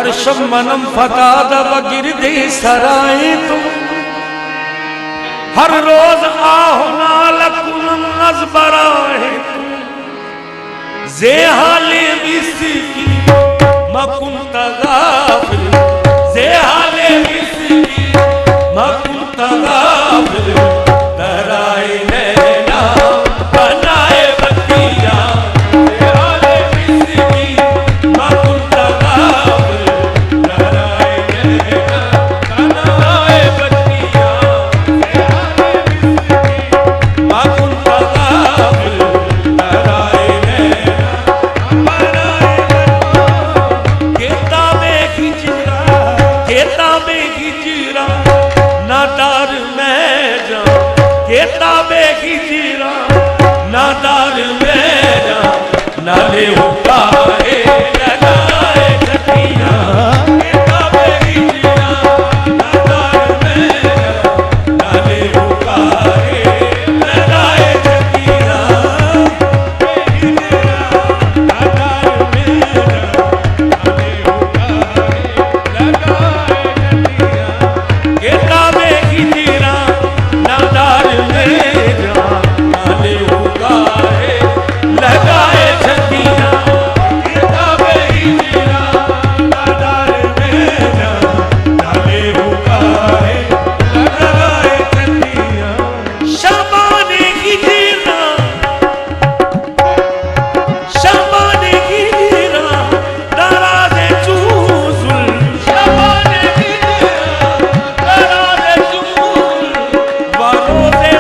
हर्षम मनम फताद वगिरदे सराय तुम हर रोज आहो नालकुनम अजबराए तुम जे हाले बिस्की मकुन तगाफिल जे हाले बिस्की मकुन तगाफिल तराए नैना बनाए बतिया जे हाले बिस्की मकुन तगाफिल तराए नैना बनाए बतिया जे हाले बिस्की मकुन तगाफिल तराए केताबे की जीरा नादार मेरा नाले उतारे लगाए छटिया केताबे की जीरा नादार मेरा नाले उतारे लगाए छटिया नादार मेरा नाले उतारे लगाए छटिया केताबे की जीरा नादार मेरा नाले उगाए लगाए छतिया किताबे ही मेरा नादार मेरा नाले उगाए लगाए छतिया शबाने की जीरा दराज़े चूज़ुल शबाने की जीरा दराज़े चूज़ुल वारोज़े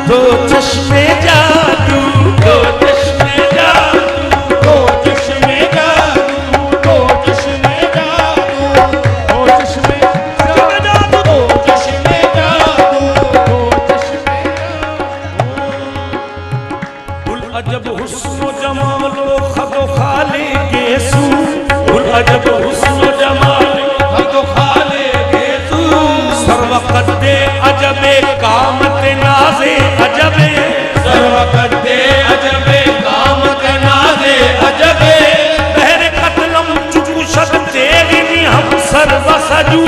दो चश्मे जादू दो चश्मे जादू दो चश्मे जादू दो चश्मे जादू दो चश्मे जादू दो चश्मे जादू दो चश्मे उल अजब हुस्न जमालो खदो खाले गेसू उल अजब हुस्न जमालो खदो खाले गेसू सर्वकत दे अजबे कामत नाज़े अजबे सर्वकते अजबे कामत नाज़े अजबे बहरे कतलम चुकु शद तेगनी हम सर्व सजू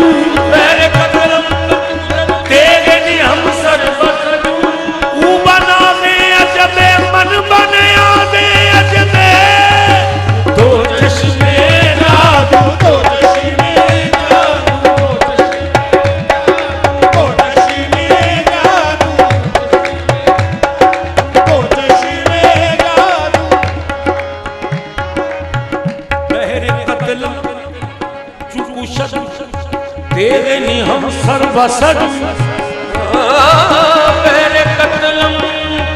बहरे कतलम तेगनी हम सर्व सजू ऊ बनावे अजबे मन बनया दे अजबे दो चश्मे जादू दो चश्मे जादू दो चश्मे तेगनी हम सर्वसद पहले कतलम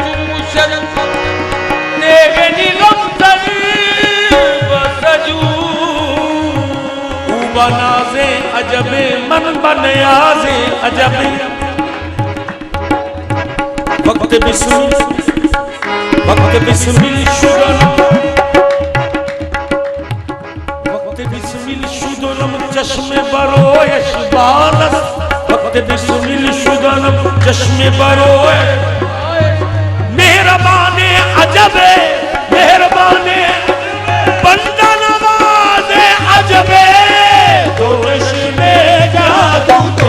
चुमुशद तेगनी हम सर्वसजू बनाजे अजबे मन बनयाजे अजबे वक्त बिस्मिल शुदनम वक्त बिस्मिल शुदनम चश्मे बरोयश बालस वक्त बिस्मिल शुदनम चश्मे बरोय मेहरबाने अजबे मेहरबाने बंदा नवाज़े अजबे तो चश्मे जादू तो